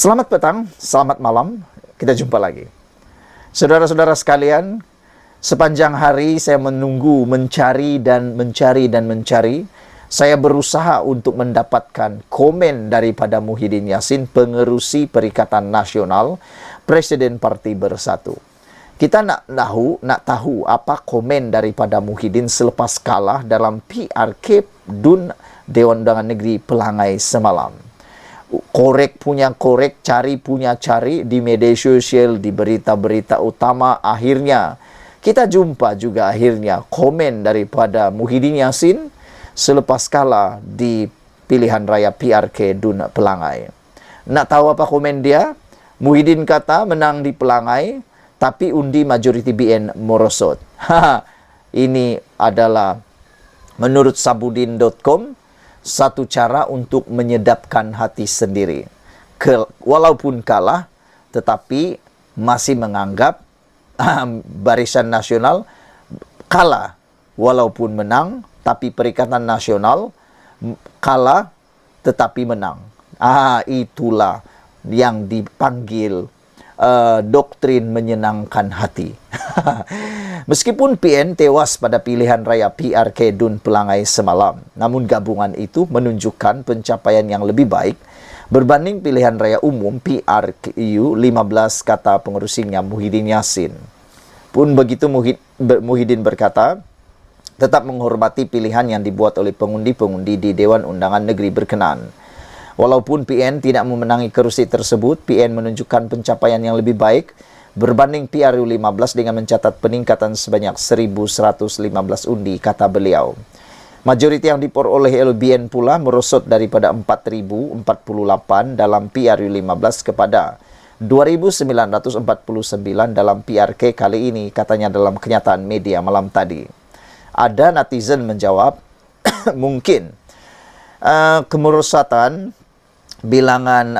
Selamat petang, selamat malam, kita jumpa lagi. Saudara-saudara sekalian, sepanjang hari saya menunggu, mencari. Saya berusaha untuk mendapatkan komen daripada Muhyiddin Yassin, pengerusi Perikatan Nasional, Presiden Parti Bersatu. Kita nak tahu apa komen daripada Muhyiddin selepas kalah dalam PRK DUN Dewan Undangan Negeri Pelangai semalam. Korek punya korek, cari punya cari di media sosial, di berita-berita utama. Akhirnya kita jumpa juga komen daripada Muhyiddin Yassin selepas kalah di pilihan raya PRK DUN Pelangai. Nak tahu apa komen dia? Muhyiddin kata menang di Pelangai, tapi undi majoriti BN merosot. Ini adalah menurut sabudin.com satu cara untuk menyedapkan hati sendiri. Walaupun kalah, tetapi masih menganggap Barisan Nasional kalah. Walaupun menang, tapi Perikatan Nasional kalah tetapi menang. Itulah yang dipanggil doktrin menyenangkan hati. Meskipun PN tewas pada pilihan raya PRK DUN Pelangai semalam, namun gabungan itu menunjukkan pencapaian yang lebih baik berbanding pilihan raya umum PRKU 15, kata pengerusinya Muhyiddin Yassin. Pun begitu Muhyiddin berkata, tetap menghormati pilihan yang dibuat oleh pengundi-pengundi di Dewan Undangan Negeri berkenan. Walaupun PN tidak memenangi kerusi tersebut, PN menunjukkan pencapaian yang lebih baik berbanding PRU 15 dengan mencatat peningkatan sebanyak 1.115 undi, kata beliau. Majoriti yang diperoleh LBN pula merosot daripada 4.048 dalam PRU 15 kepada 2.949 dalam PRK kali ini, katanya dalam kenyataan media malam tadi. Ada netizen menjawab, mungkin kemerosotan bilangan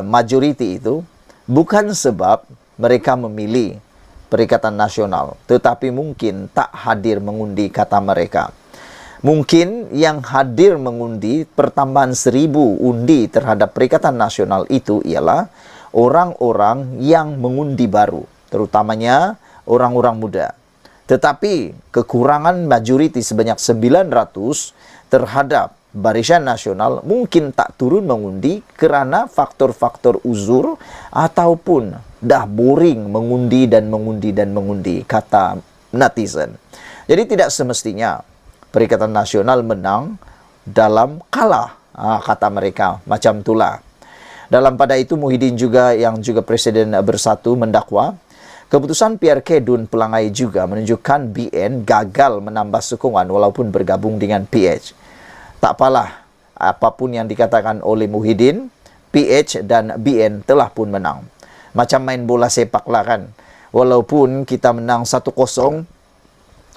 majoriti itu bukan sebab mereka memilih Perikatan Nasional, tetapi mungkin tak hadir mengundi, kata mereka. Mungkin yang hadir mengundi pertambahan 1.000 undi terhadap Perikatan Nasional itu ialah orang-orang yang mengundi baru, terutamanya orang-orang muda. Tetapi kekurangan majoriti sebanyak 900 terhadap Barisan Nasional mungkin tak turun mengundi kerana faktor-faktor uzur ataupun dah boring mengundi, kata netizen. Jadi tidak semestinya Perikatan Nasional menang dalam kalah, kata mereka. Macam itulah. Dalam pada itu Muhyiddin yang juga Presiden Bersatu mendakwa keputusan PRK DUN Pelangai juga menunjukkan BN gagal menambah sokongan walaupun bergabung dengan PH. Tak apalah, apapun yang dikatakan oleh Muhyiddin, PH dan BN telah pun menang. Macam main bola sepak lah kan. Walaupun kita menang 1-0,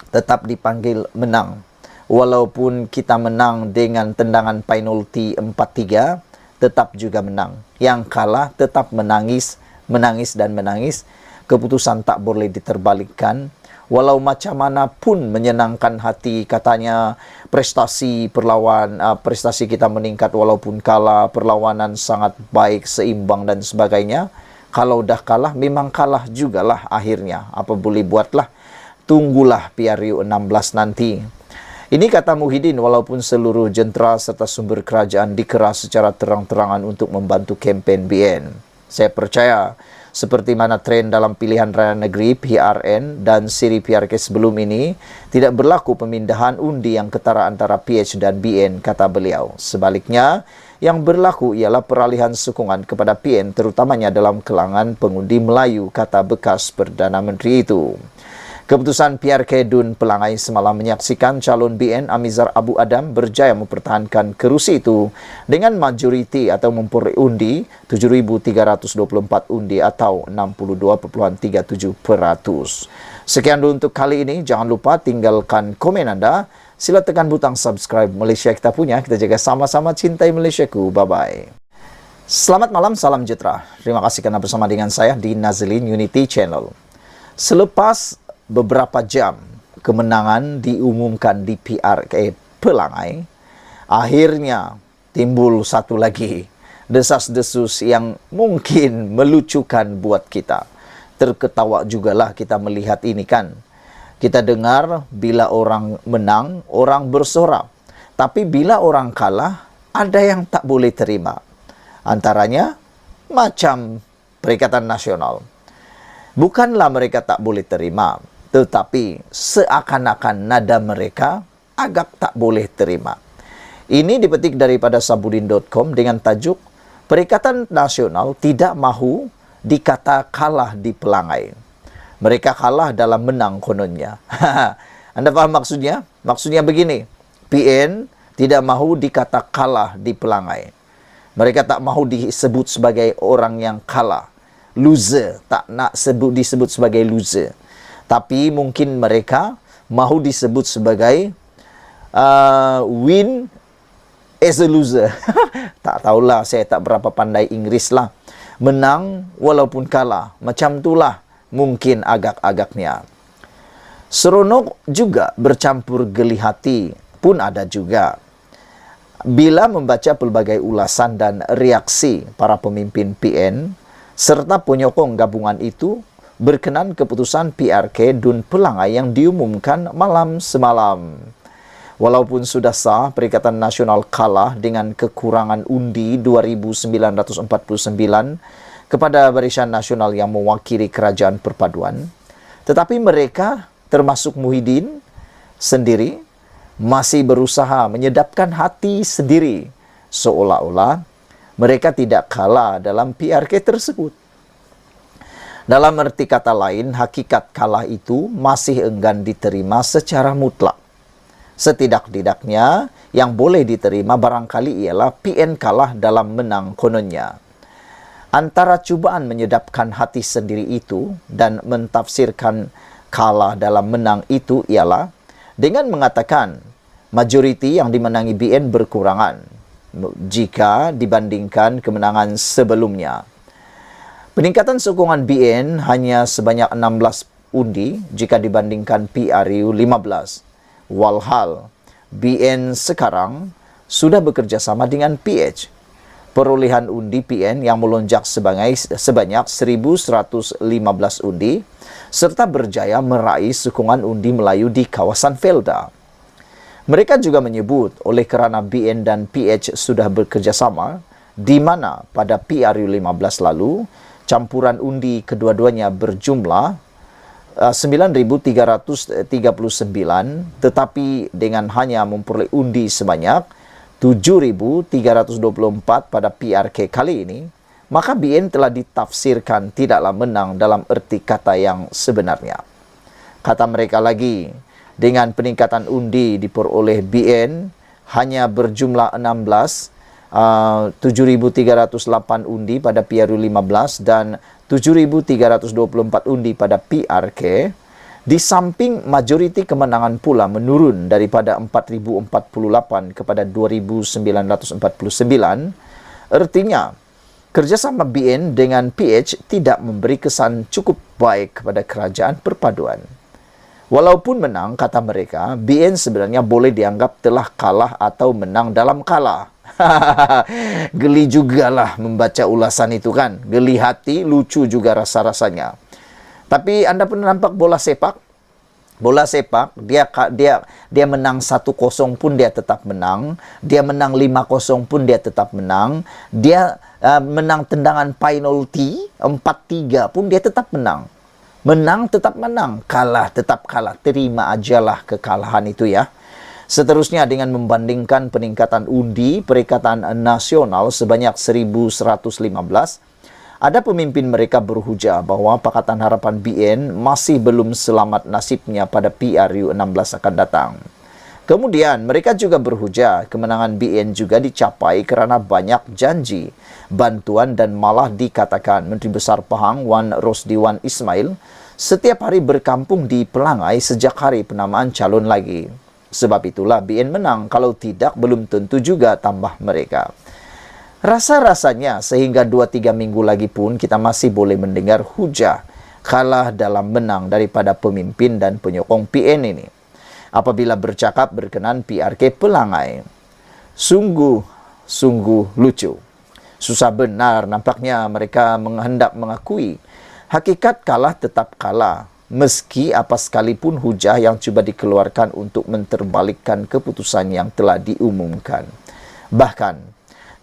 tetap dipanggil menang. Walaupun kita menang dengan tendangan penalti 4-3, tetap juga menang. Yang kalah tetap menangis. Keputusan tak boleh diterbalikkan. Walau macam mana pun menyenangkan hati, katanya prestasi kita meningkat walaupun kalah, perlawanan sangat baik, seimbang dan sebagainya. Kalau dah kalah, memang kalah jugalah akhirnya. Apa boleh buatlah, tunggulah PRU 16 nanti. Ini kata Muhyiddin, walaupun seluruh jentera serta sumber kerajaan dikeras secara terang-terangan untuk membantu kempen BN. Saya percaya seperti mana tren dalam pilihan raya negeri PRN dan siri PRK sebelum ini, tidak berlaku pemindahan undi yang ketara antara PH dan BN, kata beliau. Sebaliknya, yang berlaku ialah peralihan sokongan kepada PN, terutamanya dalam kalangan pengundi Melayu, kata bekas Perdana Menteri itu. Keputusan PRK DUN Pelangai semalam menyaksikan calon BN Amizar Abu Adam berjaya mempertahankan kerusi itu dengan majoriti atau memperoleh undi 7.324 undi atau 62.37%. Sekian dulu untuk kali ini. Jangan lupa tinggalkan komen Anda. Sila tekan butang subscribe. Malaysia kita punya. Kita jaga sama-sama cintai Malaysiaku. Bye-bye. Selamat malam, salam sejahtera. Terima kasih kerana bersama dengan saya di Nazlin Unity Channel. Selepas beberapa jam kemenangan diumumkan di PRK Pelangai, akhirnya timbul satu lagi desas-desus yang mungkin melucukan buat kita. Terketawa jugalah kita melihat ini kan. Kita dengar bila orang menang, orang bersorak. Tapi bila orang kalah, ada yang tak boleh terima. Antaranya, macam Perikatan Nasional. Bukanlah mereka tak boleh terima, tetapi seakan-akan nada mereka agak tak boleh terima. Ini dipetik daripada sabudin.com dengan tajuk Perikatan Nasional tidak mahu dikata kalah di pelangai. Mereka kalah dalam menang kononnya. Anda faham maksudnya? Maksudnya begini, PN tidak mahu dikata kalah di pelangai. Mereka tak mahu disebut sebagai orang yang kalah. Loser, tak nak disebut sebagai loser. Tapi mungkin mereka mahu disebut sebagai win as a loser. Tak tahulah, saya tak berapa pandai Inggeris lah. Menang walaupun kalah, macam itulah mungkin agak-agaknya. Seronok juga bercampur geli hati pun ada juga. Bila membaca pelbagai ulasan dan reaksi para pemimpin PN serta penyokong gabungan itu berkenan keputusan PRK Dun Pelangai yang diumumkan malam semalam. Walaupun sudah sah, Perikatan Nasional kalah dengan kekurangan undi 2.949 kepada Barisan Nasional yang mewakili Kerajaan Perpaduan. Tetapi mereka, termasuk Muhyiddin sendiri, masih berusaha menyedapkan hati sendiri, seolah-olah mereka tidak kalah dalam PRK tersebut. Dalam arti kata lain, hakikat kalah itu masih enggan diterima secara mutlak. Setidak-tidaknya, yang boleh diterima barangkali ialah PN kalah dalam menang kononnya. Antara cubaan menyedapkan hati sendiri itu dan mentafsirkan kalah dalam menang itu ialah dengan mengatakan majoriti yang dimenangi BN berkurangan jika dibandingkan kemenangan sebelumnya. Peningkatan sokongan BN hanya sebanyak 16 undi jika dibandingkan PRU 15. Walhal, BN sekarang sudah bekerja sama dengan PH. Perolehan undi PN yang melonjak sebanyak 1.115 undi, serta berjaya meraih sokongan undi Melayu di kawasan Felda. Mereka juga menyebut oleh kerana BN dan PH sudah bekerja sama, di mana pada PRU 15 lalu, campuran undi kedua-duanya berjumlah 9.339, tetapi dengan hanya memperoleh undi sebanyak 7.324 pada PRK kali ini, maka BN telah ditafsirkan tidaklah menang dalam erti kata yang sebenarnya. Kata mereka lagi, dengan peningkatan undi diperoleh BN hanya berjumlah 7.308 undi pada PRU 15 dan 7.324 undi pada PRK, di samping majoriti kemenangan pula menurun daripada 4.048 kepada 2.949, artinya kerjasama BN dengan PH tidak memberi kesan cukup baik kepada Kerajaan Perpaduan. Walaupun menang, kata mereka, BN sebenarnya boleh dianggap telah kalah atau menang dalam kalah. Geli jugalah membaca ulasan itu kan. Geli hati, lucu juga rasa-rasanya. Tapi Anda pernah nampak bola sepak? Bola sepak, dia menang 1-0 pun dia tetap menang. Dia menang 5-0 pun dia tetap menang. Dia menang tendangan penalti 4-3 pun dia tetap menang. Menang tetap menang, kalah tetap kalah. Terima ajalah kekalahan itu ya. Seterusnya dengan membandingkan peningkatan undi Perikatan Nasional sebanyak 1.115, ada pemimpin mereka berhujah bahwa Pakatan Harapan BN masih belum selamat nasibnya pada PRU 16 akan datang. Kemudian mereka juga berhujah kemenangan BN juga dicapai kerana banyak janji, bantuan dan malah dikatakan Menteri Besar Pahang Wan Rosdiwan Ismail setiap hari berkampung di Pelangai sejak hari penamaan calon lagi. Sebab itulah BN menang, kalau tidak belum tentu juga tambah mereka. Rasa-rasanya sehingga 2-3 minggu lagi pun kita masih boleh mendengar hujah kalah dalam menang daripada pemimpin dan penyokong PN ini. Apabila bercakap berkenan PRK Pelangai. Sungguh lucu. Susah benar nampaknya mereka menghendak mengakui hakikat kalah tetap kalah, meski apa sekalipun hujah yang cuba dikeluarkan untuk menterbalikkan keputusan yang telah diumumkan. Bahkan,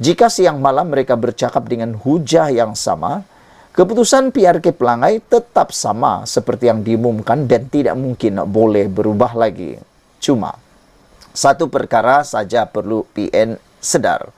jika siang malam mereka bercakap dengan hujah yang sama, keputusan PRK Pelangai tetap sama seperti yang diumumkan dan tidak mungkin boleh berubah lagi. Cuma, satu perkara saja perlu PN sedar.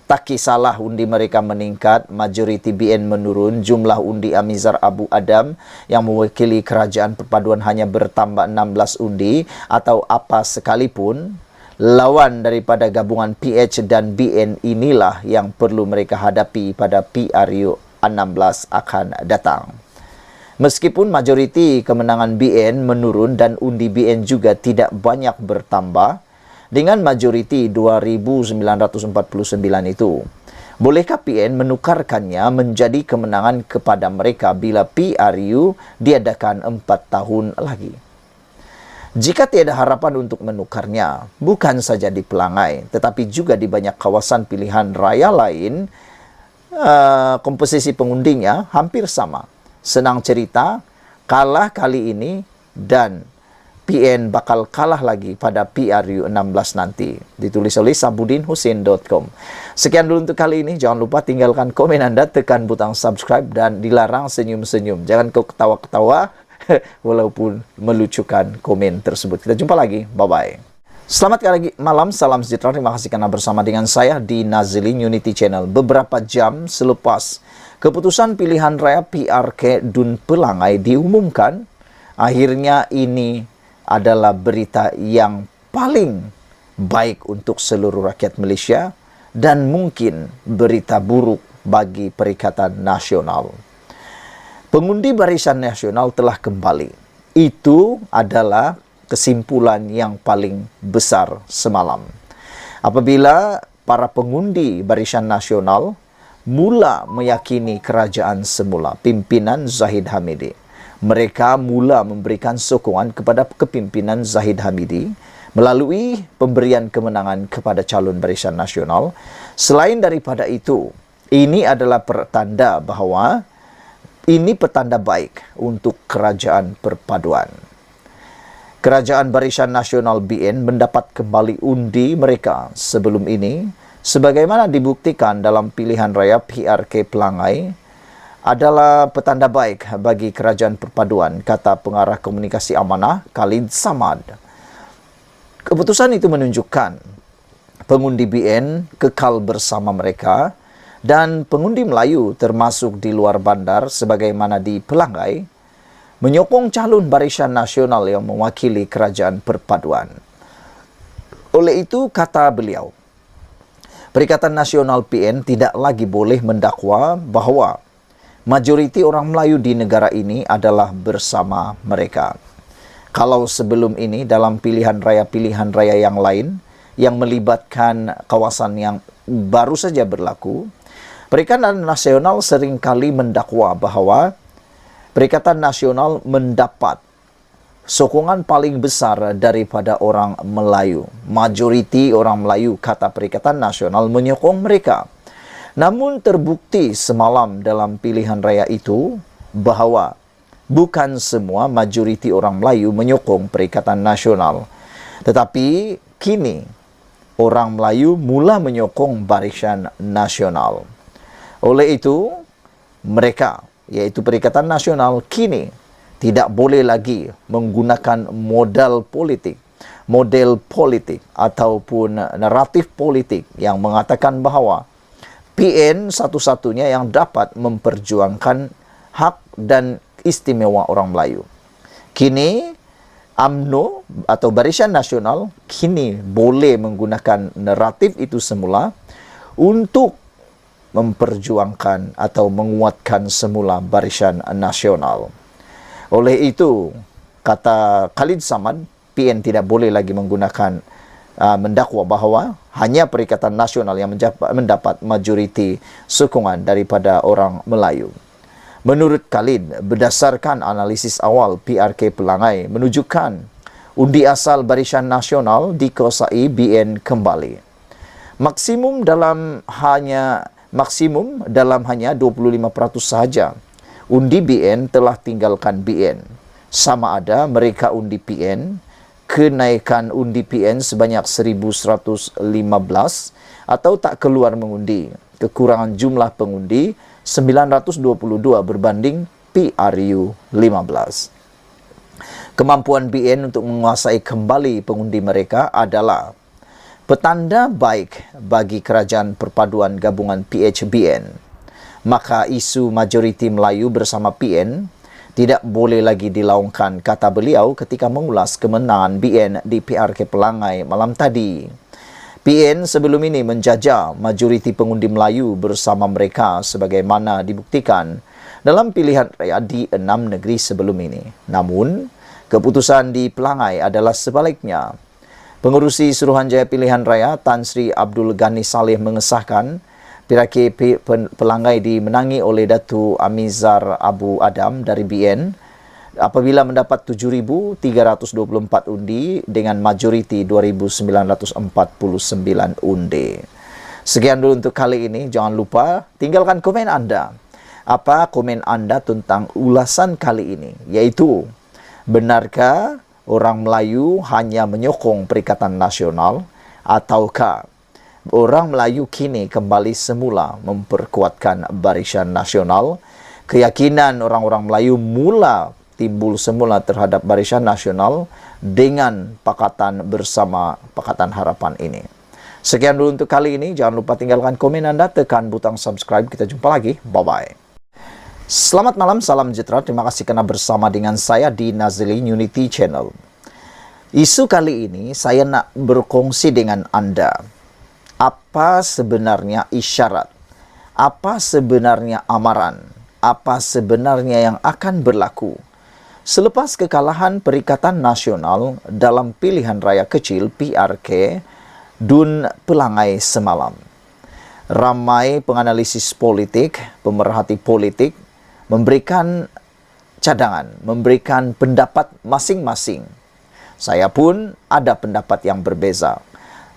Tak kisahlah undi mereka meningkat, majoriti BN menurun, jumlah undi Amizar Abu Adam yang mewakili kerajaan perpaduan hanya bertambah 16 undi atau apa sekalipun, lawan daripada gabungan PH dan BN inilah yang perlu mereka hadapi pada PRU 16 akan datang. Meskipun majoriti kemenangan BN menurun dan undi BN juga tidak banyak bertambah, dengan majoriti 2.949 itu, bolehkah PN menukarkannya menjadi kemenangan kepada mereka bila PRU diadakan 4 tahun lagi? Jika tiada harapan untuk menukarnya, bukan saja di Pelangai, tetapi juga di banyak kawasan pilihan raya lain, komposisi pengundinya hampir sama. Senang cerita, kalah kali ini dan PN bakal kalah lagi pada PRU 16 nanti. Ditulis oleh sabudinhusin.com. Sekian dulu untuk kali ini. Jangan lupa tinggalkan komen Anda, tekan butang subscribe dan dilarang senyum-senyum. Jangan kau ketawa-ketawa walaupun melucukan komen tersebut. Kita jumpa lagi. Bye-bye. Selamat malam, salam sejahtera. Terima kasih karena bersama dengan saya di Nazilin Unity Channel. Beberapa jam selepas keputusan pilihan raya PRK Dun Pelangai diumumkan, akhirnya ini adalah berita yang paling baik untuk seluruh rakyat Malaysia dan mungkin berita buruk bagi Perikatan Nasional. Pengundi Barisan Nasional telah kembali. Itu adalah kesimpulan yang paling besar semalam. Apabila para pengundi Barisan Nasional mula meyakini kerajaan semula, pimpinan Zahid Hamidi, mereka mula memberikan sokongan kepada kepimpinan Zahid Hamidi melalui pemberian kemenangan kepada calon Barisan Nasional. Selain daripada itu, ini adalah pertanda bahawa ini petanda baik untuk kerajaan perpaduan. Kerajaan Barisan Nasional BN mendapat kembali undi mereka sebelum ini, sebagaimana dibuktikan dalam pilihan raya PRK Pelangai, adalah petanda baik bagi kerajaan perpaduan, kata pengarah komunikasi amanah Khalid Samad. Keputusan itu menunjukkan pengundi BN kekal bersama mereka dan pengundi Melayu termasuk di luar bandar sebagaimana di Pelangai menyokong calon Barisan Nasional yang mewakili kerajaan perpaduan. Oleh itu, kata beliau, Perikatan Nasional PN tidak lagi boleh mendakwa bahawa majoriti orang Melayu di negara ini adalah bersama mereka. Kalau sebelum ini dalam pilihan raya yang lain yang melibatkan kawasan yang baru saja berlaku, Perikatan Nasional seringkali mendakwa bahawa Perikatan Nasional mendapat sokongan paling besar daripada orang Melayu. Majoriti orang Melayu, kata Perikatan Nasional, menyokong mereka. Namun terbukti semalam dalam pilihan raya itu bahawa bukan semua majoriti orang Melayu menyokong Perikatan Nasional. Tetapi kini orang Melayu mula menyokong Barisan Nasional. Oleh itu, mereka, yaitu Perikatan Nasional, kini tidak boleh lagi menggunakan model politik ataupun naratif politik yang mengatakan bahawa PN satu-satunya yang dapat memperjuangkan hak dan istimewa orang Melayu. Kini UMNO atau Barisan Nasional kini boleh menggunakan naratif itu semula untuk memperjuangkan atau menguatkan semula Barisan Nasional. Oleh itu, kata Khalid Samad, PN tidak boleh lagi menggunakan mendakwa bahawa hanya Perikatan Nasional yang mendapat majoriti sokongan daripada orang Melayu. Menurut Khalid, berdasarkan analisis awal PRK Pelangai menunjukkan undi asal Barisan Nasional dikuasai BN kembali. Maksimum dalam hanya maksimum dalam hanya 25% sahaja. Undi BN telah tinggalkan BN. Sama ada mereka undi PN, kenaikan undi PN sebanyak 1.115 atau tak keluar mengundi. Kekurangan jumlah pengundi 922 berbanding PRU 15. Kemampuan BN untuk menguasai kembali pengundi mereka adalah petanda baik bagi Kerajaan Perpaduan Gabungan PHBN. Maka isu majoriti Melayu bersama PN tidak boleh lagi dilaungkan, kata beliau ketika mengulas kemenangan BN di PRK Pelangai malam tadi. PN sebelum ini menjajah majoriti pengundi Melayu bersama mereka sebagaimana dibuktikan dalam pilihan raya di 6 negeri sebelum ini. Namun, keputusan di Pelangai adalah sebaliknya. Pengurusi Suruhanjaya Pilihan Raya Tan Sri Abdul Ghani Saleh mengesahkan PRK Pelangai dimenangi oleh Datu Amizar Abu Adam dari BN apabila mendapat 7.324 undi dengan majoriti 2.949 undi. Sekian dulu untuk kali ini. Jangan lupa tinggalkan komen Anda. Apa komen Anda tentang ulasan kali ini? Yaitu, benarkah orang Melayu hanya menyokong Perikatan Nasional ataukah orang Melayu kini kembali semula memperkuatkan Barisan Nasional? Keyakinan orang-orang Melayu mula timbul semula terhadap Barisan Nasional dengan Pakatan Bersama Pakatan Harapan ini. Sekian dulu untuk kali ini. Jangan lupa tinggalkan komen Anda, tekan butang subscribe. Kita jumpa lagi. Bye-bye. Selamat malam, salam sejahtera. Terima kasih karena bersama dengan saya di Nazili Unity Channel. Isu kali ini saya nak berkongsi dengan Anda. Apa sebenarnya isyarat? Apa sebenarnya amaran? Apa sebenarnya yang akan berlaku selepas kekalahan Perikatan Nasional dalam pilihan raya kecil PRK Dun Pelangai semalam? Ramai penganalisis politik, pemerhati politik memberikan cadangan, memberikan pendapat masing-masing. Saya pun ada pendapat yang berbeza.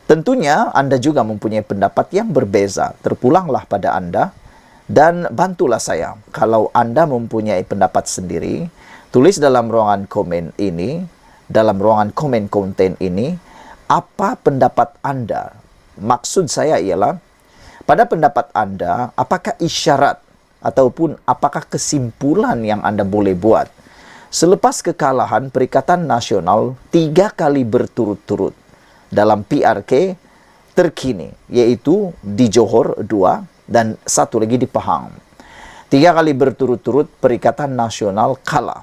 Tentunya Anda juga mempunyai pendapat yang berbeza. Terpulanglah pada Anda dan bantulah saya. Kalau Anda mempunyai pendapat sendiri, tulis dalam ruangan komen ini, dalam ruangan komen konten ini, apa pendapat Anda? Maksud saya ialah, pada pendapat Anda, apakah isyarat ataupun apakah kesimpulan yang Anda boleh buat selepas kekalahan Perikatan Nasional 3 kali berturut-turut dalam PRK terkini, yaitu di Johor 2 dan 1 lagi di Pahang. 3 kali berturut-turut Perikatan Nasional kalah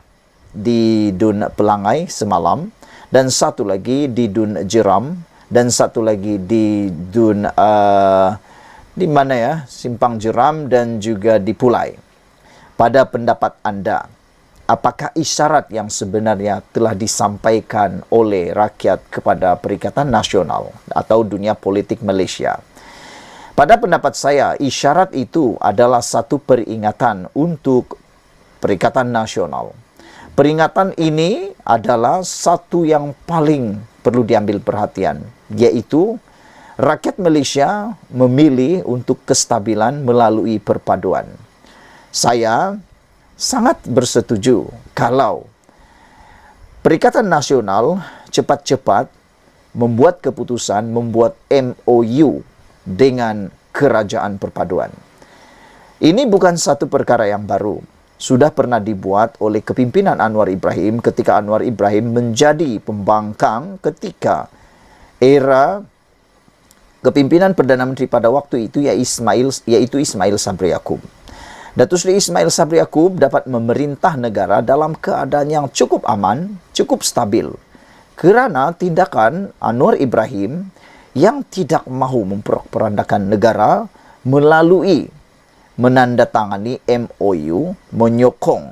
di Dun Pelangai semalam, dan 1 lagi di Dun Jeram, dan 1 lagi di Dun di mana ya? Simpang Jeram dan juga di Pulai. Pada pendapat Anda, apakah isyarat yang sebenarnya telah disampaikan oleh rakyat kepada Perikatan Nasional atau dunia politik Malaysia? Pada pendapat saya, isyarat itu adalah satu peringatan untuk Perikatan Nasional. Peringatan ini adalah satu yang paling perlu diambil perhatian, yaitu rakyat Malaysia memilih untuk kestabilan melalui perpaduan. Saya sangat bersetuju kalau Perikatan Nasional cepat-cepat membuat keputusan, membuat MOU dengan Kerajaan Perpaduan. Ini bukan satu perkara yang baru. Sudah pernah dibuat oleh kepimpinan Anwar Ibrahim ketika Anwar Ibrahim menjadi pembangkang ketika era kepimpinan Perdana Menteri pada waktu itu yaitu Ismail Sabri Yaakob. Datuk Seri Ismail Sabri Yaakob dapat memerintah negara dalam keadaan yang cukup aman, cukup stabil. Kerana tindakan Anwar Ibrahim yang tidak mahu memperandakan negara melalui menandatangani MOU menyokong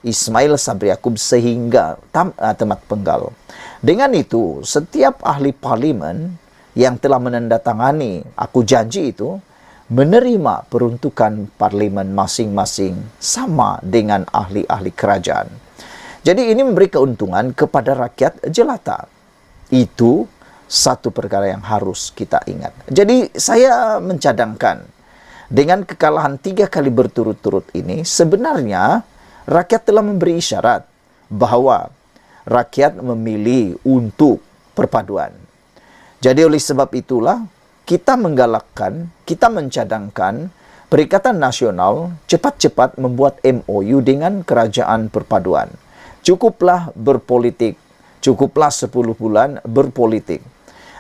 Ismail Sabri Yaakob sehingga tamat penggal. Dengan itu, setiap ahli parlimen yang telah menandatangani aku janji itu menerima peruntukan parlimen masing-masing sama dengan ahli-ahli kerajaan. Jadi ini memberi keuntungan kepada rakyat jelata. Itu satu perkara yang harus kita ingat. Jadi saya mencadangkan Dengan kekalahan 3 kali berturut-turut ini, sebenarnya rakyat telah memberi isyarat bahwa rakyat memilih untuk perpaduan. Jadi oleh sebab itulah, kita menggalakkan, kita mencadangkan Perikatan Nasional cepat-cepat membuat MOU dengan Kerajaan Perpaduan. Cukuplah berpolitik, cukuplah 10 bulan berpolitik.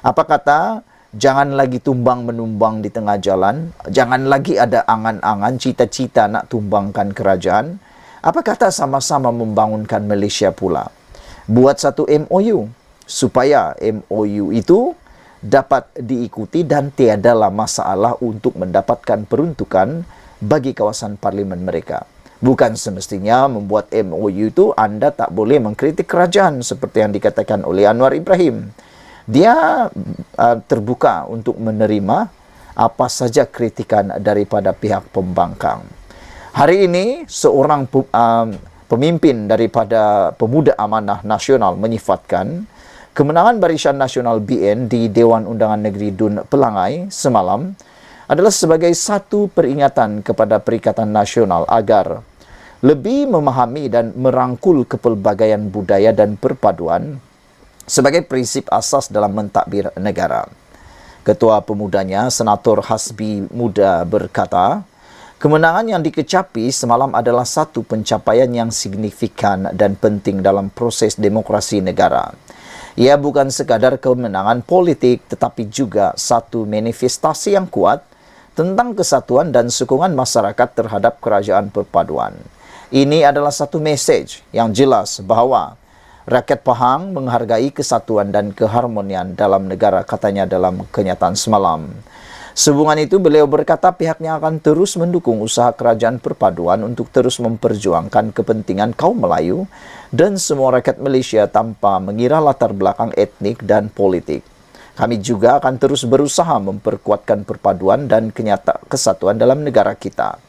Apa kata, jangan lagi tumbang-menumbang di tengah jalan, jangan lagi ada angan-angan, cita-cita nak tumbangkan kerajaan. Apa kata sama-sama membangunkan Malaysia pula? Buat satu MOU, supaya MOU itu dapat diikuti dan tiadalah masalah untuk mendapatkan peruntukan bagi kawasan parlimen mereka. Bukan semestinya membuat MOU itu Anda tak boleh mengkritik kerajaan seperti yang dikatakan oleh Anwar Ibrahim. Dia terbuka untuk menerima apa saja kritikan daripada pihak pembangkang. Hari ini seorang pemimpin daripada Pemuda Amanah Nasional menyifatkan kemenangan Barisan Nasional BN di Dewan Undangan Negeri Dun Pelangai semalam adalah sebagai satu peringatan kepada Perikatan Nasional agar lebih memahami dan merangkul kepelbagaian budaya dan perpaduan sebagai prinsip asas dalam mentadbir negara. Ketua Pemudanya, Senator Hasbi Muda berkata, kemenangan yang dikecapi semalam adalah satu pencapaian yang signifikan dan penting dalam proses demokrasi negara. Ia bukan sekadar kemenangan politik, tetapi juga satu manifestasi yang kuat tentang kesatuan dan sokongan masyarakat terhadap kerajaan perpaduan. Ini adalah satu mesej yang jelas bahawa rakyat Pahang menghargai kesatuan dan keharmonian dalam negara, katanya dalam kenyataan semalam. Sehubungan itu, beliau berkata pihaknya akan terus mendukung usaha kerajaan perpaduan untuk terus memperjuangkan kepentingan kaum Melayu dan semua rakyat Malaysia tanpa mengira latar belakang etnik dan politik. Kami juga akan terus berusaha memperkuatkan perpaduan dan kesatuan dalam negara kita.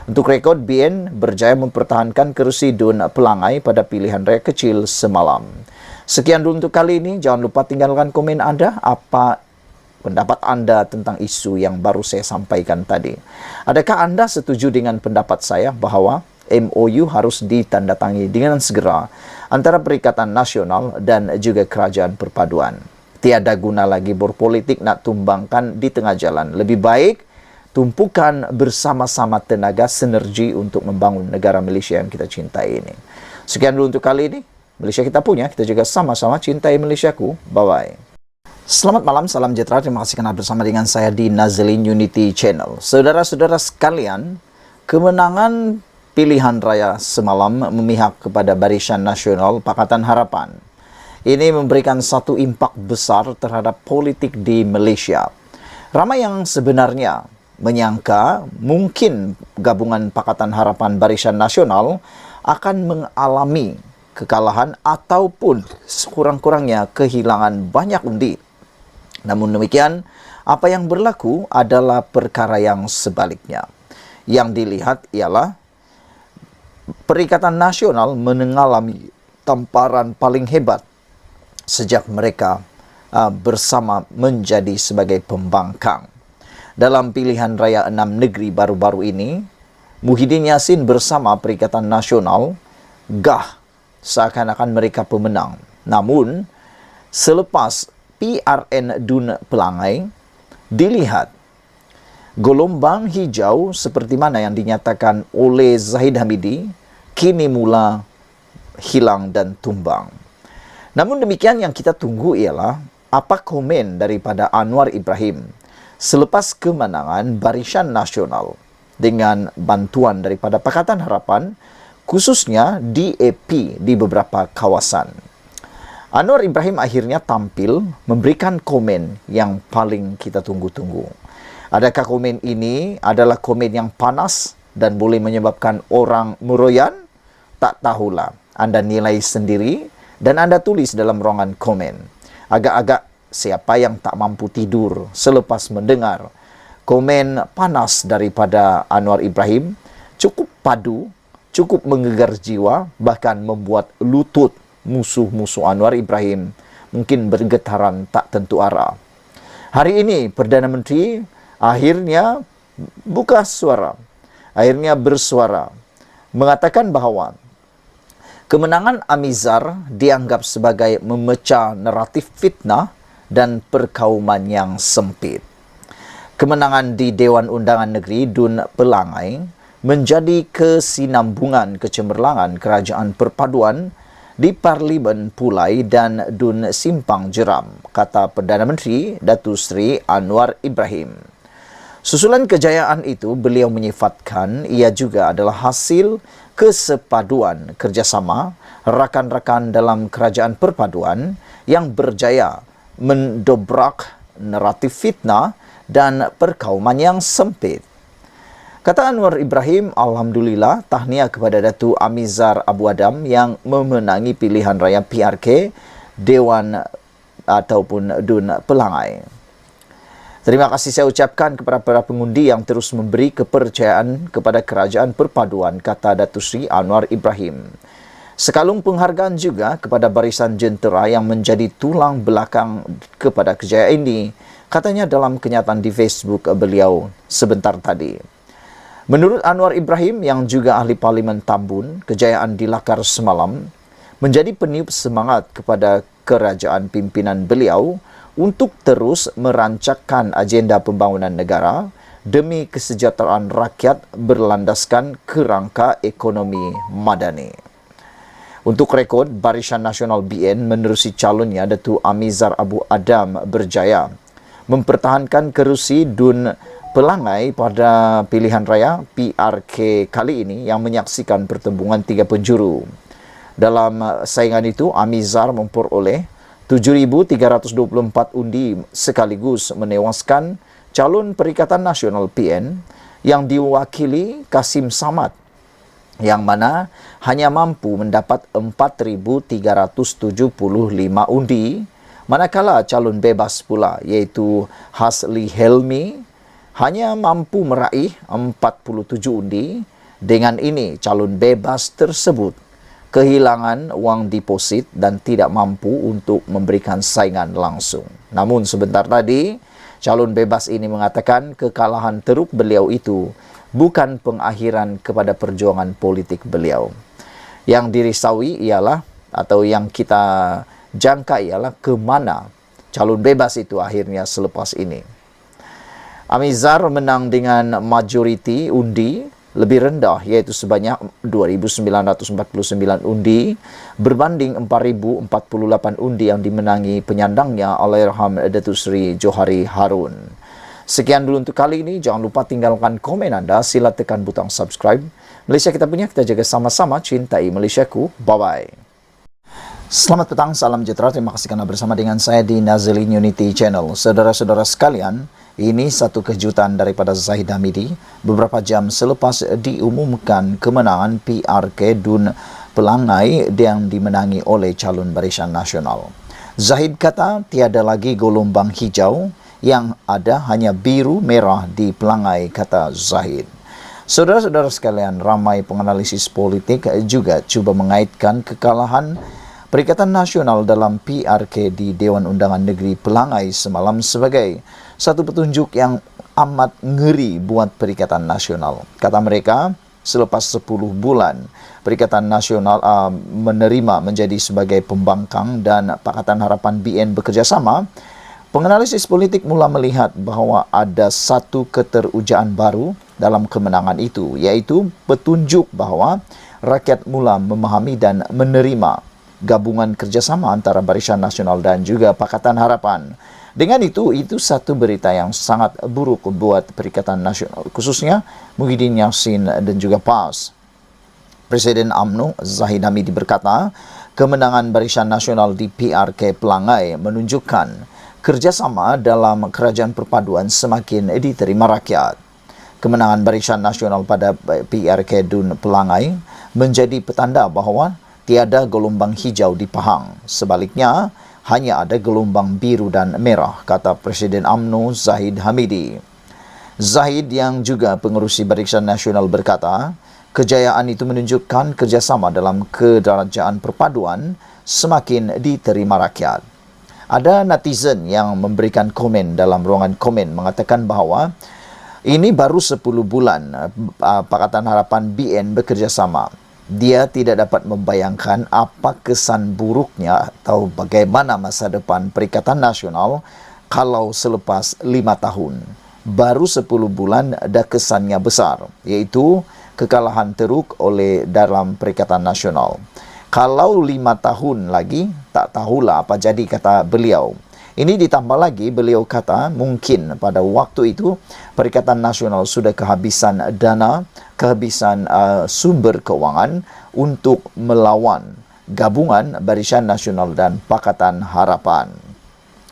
Untuk rekod, BN berjaya mempertahankan kerusi Dun Pelangai pada pilihan raya kecil semalam. Sekian dulu untuk kali ini. Jangan lupa tinggalkan komen Anda. Apa pendapat Anda tentang isu yang baru saya sampaikan tadi? Adakah Anda setuju dengan pendapat saya bahawa MOU harus ditandatangani dengan segera antara Perikatan Nasional dan juga Kerajaan Perpaduan? Tiada guna lagi berpolitik nak tumbangkan di tengah jalan. Lebih baik tumpukan bersama-sama tenaga sinergi untuk membangun negara Malaysia yang kita cintai ini. Sekian dulu untuk kali ini. Malaysia kita punya, kita juga sama-sama cintai Malaysiaku. Bye-bye. Selamat malam, salam sejahtera. Terima kasih kerana bersama dengan saya di Nazlin Unity Channel. Saudara-saudara sekalian, kemenangan pilihan raya semalam memihak kepada Barisan Nasional Pakatan Harapan. Ini memberikan satu impak besar terhadap politik di Malaysia. Ramai yang sebenarnya menyangka mungkin gabungan Pakatan Harapan Barisan Nasional akan mengalami kekalahan ataupun sekurang-kurangnya kehilangan banyak undi. Namun demikian, apa yang berlaku adalah perkara yang sebaliknya. Yang dilihat ialah Perikatan Nasional mengalami tamparan paling hebat sejak mereka bersama menjadi sebagai pembangkang. Dalam pilihan raya 6 negeri baru-baru ini, Muhyiddin Yassin bersama Perikatan Nasional gah seakan-akan mereka pemenang. Namun, selepas PRN Dun Pelangai, dilihat gelombang hijau seperti mana yang dinyatakan oleh Zahid Hamidi, kini mula hilang dan tumbang. Namun demikian, yang kita tunggu ialah apa komen daripada Anwar Ibrahim selepas kemenangan Barisan Nasional dengan bantuan daripada Pakatan Harapan, khususnya DAP di beberapa kawasan. Anwar Ibrahim akhirnya tampil memberikan komen yang paling kita tunggu-tunggu. Adakah komen ini adalah komen yang panas dan boleh menyebabkan orang meroyan? Tak tahulah. Anda nilai sendiri dan Anda tulis dalam ruangan komen. Agak-agak siapa yang tak mampu tidur selepas mendengar komen panas daripada Anwar Ibrahim, cukup padu, cukup menggegar jiwa, bahkan membuat lutut musuh-musuh Anwar Ibrahim mungkin bergetaran tak tentu arah. Hari ini, Perdana Menteri akhirnya buka suara, akhirnya bersuara, mengatakan bahwa kemenangan Amizar dianggap sebagai memecah naratif fitnah dan perkauman yang sempit. Kemenangan di Dewan Undangan Negeri Dun Pelangai menjadi kesinambungan kecemerlangan kerajaan perpaduan di Parlimen Pulai dan Dun Simpang Jeram, kata Perdana Menteri Datuk Seri Anwar Ibrahim. Susulan kejayaan itu, beliau menyifatkan ia juga adalah hasil kesepaduan kerjasama rakan-rakan dalam kerajaan perpaduan yang berjaya mendobrak naratif fitnah dan perkauman yang sempit. Kata Anwar Ibrahim, alhamdulillah tahniah kepada Datuk Amizar Abu Adam yang memenangi pilihan raya PRK Dewan ataupun Dun Pelangai. Terima kasih saya ucapkan kepada para pengundi yang terus memberi kepercayaan kepada kerajaan perpaduan, kata Datuk Seri Anwar Ibrahim. Sekalung penghargaan juga kepada barisan jentera yang menjadi tulang belakang kepada kejayaan ini, katanya dalam kenyataan di Facebook beliau sebentar tadi. Menurut Anwar Ibrahim yang juga ahli Parlimen Tambun, kejayaan di Lakar semalam menjadi peniup semangat kepada kerajaan pimpinan beliau untuk terus merancangkan agenda pembangunan negara demi kesejahteraan rakyat berlandaskan kerangka ekonomi madani. Untuk rekod, Barisan Nasional BN menerusi calonnya Datuk Amizar Abu Adam berjaya mempertahankan kerusi Dun Pelangai pada pilihan raya PRK kali ini yang menyaksikan pertembungan 3 penjuru. Dalam saingan itu, Amizar memperoleh 7,324 undi sekaligus menewaskan calon Perikatan Nasional PN yang diwakili Kasim Samad, yang mana hanya mampu mendapat 4,375 undi, manakala calon bebas pula iaitu Hasli Helmi hanya mampu meraih 47 undi. Dengan ini, calon bebas tersebut kehilangan wang deposit dan tidak mampu untuk memberikan saingan langsung. Namun sebentar tadi, calon bebas ini mengatakan kekalahan teruk beliau itu bukan pengakhiran kepada perjuangan politik beliau. Yang dirisaui ialah, atau yang kita jangka ialah, ke mana calon bebas itu akhirnya selepas ini. Amizar menang dengan majoriti undi lebih rendah, iaitu sebanyak 2,949 undi berbanding 4,048 undi yang dimenangi penyandangnya Allahyarham Datuk Seri Johari Harun. Sekian dulu untuk kali ini. Jangan lupa tinggalkan komen anda. Sila tekan butang subscribe. Malaysia kita punya, kita jaga sama-sama. Cintai Malaysiaku. Bye-bye. Selamat petang, salam sejahtera. Terima kasih kerana bersama dengan saya di Nazlin Unity Channel. Saudara-saudara sekalian, ini satu kejutan daripada Zahid Hamidi. Beberapa jam selepas diumumkan kemenangan PRK Dun Pelangai yang dimenangi oleh calon Barisan Nasional. Zahid kata tiada lagi gelombang hijau, yang ada hanya biru merah di Pelangai, kata Zahid. Saudara-saudara sekalian, ramai penganalisis politik juga cuba mengaitkan kekalahan Perikatan Nasional dalam PRK di Dewan Undangan Negeri Pelangai semalam sebagai satu petunjuk yang amat ngeri buat Perikatan Nasional. Kata mereka, selepas 10 bulan Perikatan Nasional menerima menjadi sebagai pembangkang dan Pakatan Harapan BN bekerjasama, penganalisis politik mula melihat bahawa ada satu keterujaan baru dalam kemenangan itu, iaitu petunjuk bahawa rakyat mula memahami dan menerima gabungan kerjasama antara Barisan Nasional dan juga Pakatan Harapan. Dengan itu satu berita yang sangat buruk buat Perikatan Nasional, khususnya Muhyiddin Yassin dan juga PAS. Presiden UMNO Zahid Hamidi berkata, kemenangan Barisan Nasional di PRK Pelangai menunjukkan kerjasama dalam kerajaan perpaduan semakin diterima rakyat. Kemenangan Barisan Nasional pada PRK Dun Pelangai menjadi petanda bahawa tiada gelombang hijau di Pahang. Sebaliknya, hanya ada gelombang biru dan merah, kata Presiden UMNO Zahid Hamidi. Zahid yang juga pengerusi Barisan Nasional berkata, kejayaan itu menunjukkan kerjasama dalam kerajaan perpaduan semakin diterima rakyat. Ada netizen yang memberikan komen dalam ruangan komen mengatakan bahawa Ini baru 10 bulan Pakatan Harapan BN bekerja sama. Dia tidak dapat membayangkan apa kesan buruknya atau bagaimana masa depan Perikatan Nasional kalau selepas 5 tahun. Baru 10 bulan dah kesannya besar, iaitu kekalahan teruk oleh dalam Perikatan Nasional. Kalau 5 tahun lagi, tak tahulah apa jadi, kata beliau. Ini ditambah lagi, beliau kata mungkin pada waktu itu Perikatan Nasional sudah kehabisan dana, kehabisan sumber keuangan untuk melawan gabungan Barisan Nasional dan Pakatan Harapan.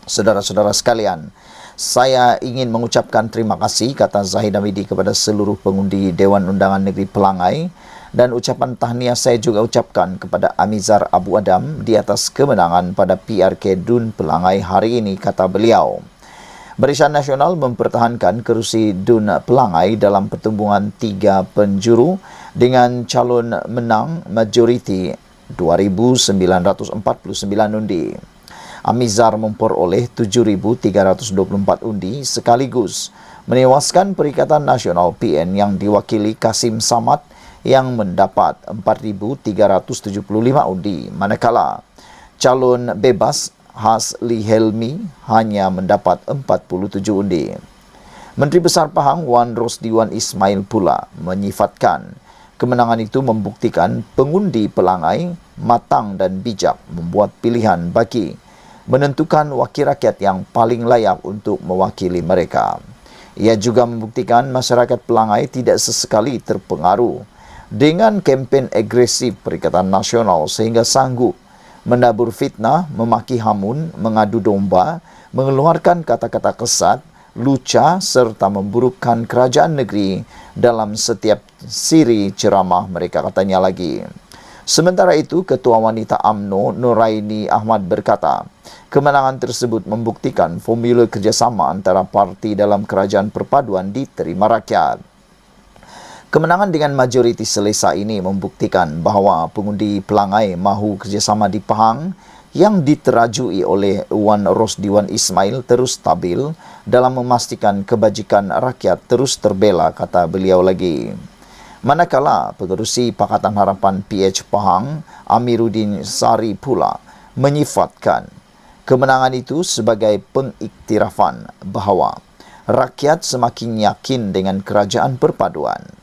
Saudara-saudara sekalian, saya ingin mengucapkan terima kasih, kata Zahid Hamidi, kepada seluruh pengundi Dewan Undangan Negeri Pelangai. Dan ucapan tahniah saya juga ucapkan kepada Amizar Abu Adam di atas kemenangan pada PRK DUN Pelangai hari ini, kata beliau. Barisan Nasional mempertahankan kerusi DUN Pelangai dalam pertumbungan 3 penjuru dengan calon menang majoriti 2,949 undi. Amizar memperoleh 7,324 undi sekaligus menewaskan Perikatan Nasional PN yang diwakili Kasim Samad yang mendapat 4,375 undi, manakala calon bebas Hasli Helmi hanya mendapat 47 undi. Menteri Besar Pahang Wan Rosdiwan Ismail pula menyifatkan kemenangan itu membuktikan pengundi Pelangai matang dan bijak membuat pilihan bagi menentukan wakil rakyat yang paling layak untuk mewakili mereka. Ia juga membuktikan masyarakat Pelangai tidak sesekali terpengaruh dengan kempen agresif Perikatan Nasional sehingga sanggup menabur fitnah, memaki hamun, mengadu domba, mengeluarkan kata-kata kesat, luca serta memburukkan kerajaan negeri dalam setiap siri ceramah mereka, katanya lagi. Sementara itu, Ketua Wanita UMNO Nuraini Ahmad berkata, kemenangan tersebut membuktikan formula kerjasama antara parti dalam kerajaan perpaduan diterima rakyat. Kemenangan dengan majoriti selesa ini membuktikan bahawa pengundi Pelangai mahu kerjasama di Pahang yang diterajui oleh Wan Rosdiwan Ismail terus stabil dalam memastikan kebajikan rakyat terus terbela, kata beliau lagi. Manakala pengerusi Pakatan Harapan PH Pahang Amiruddin Sari pula menyifatkan kemenangan itu sebagai pengiktirafan bahawa rakyat semakin yakin dengan kerajaan perpaduan.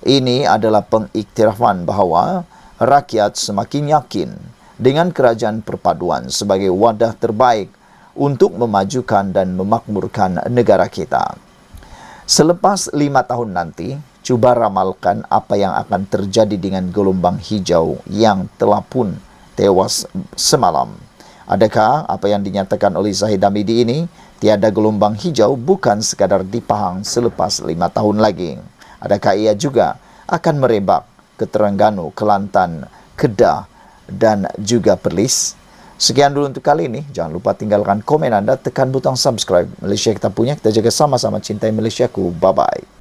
Ini adalah pengiktirafan bahawa rakyat semakin yakin dengan kerajaan perpaduan sebagai wadah terbaik untuk memajukan dan memakmurkan negara kita. Selepas 5 tahun nanti, cuba ramalkan apa yang akan terjadi dengan gelombang hijau yang telah pun tewas semalam. Adakah apa yang dinyatakan oleh Zahid Hamidi ini, tiada gelombang hijau bukan sekadar di Pahang selepas 5 tahun lagi? Adakah ia juga akan merebak ke Terengganu, Kelantan, Kedah dan juga Perlis? Sekian dulu untuk kali ini. Jangan lupa tinggalkan komen anda, tekan butang subscribe. Malaysia kita punya, kita jaga sama-sama cintai Malaysiaku. Bye-bye.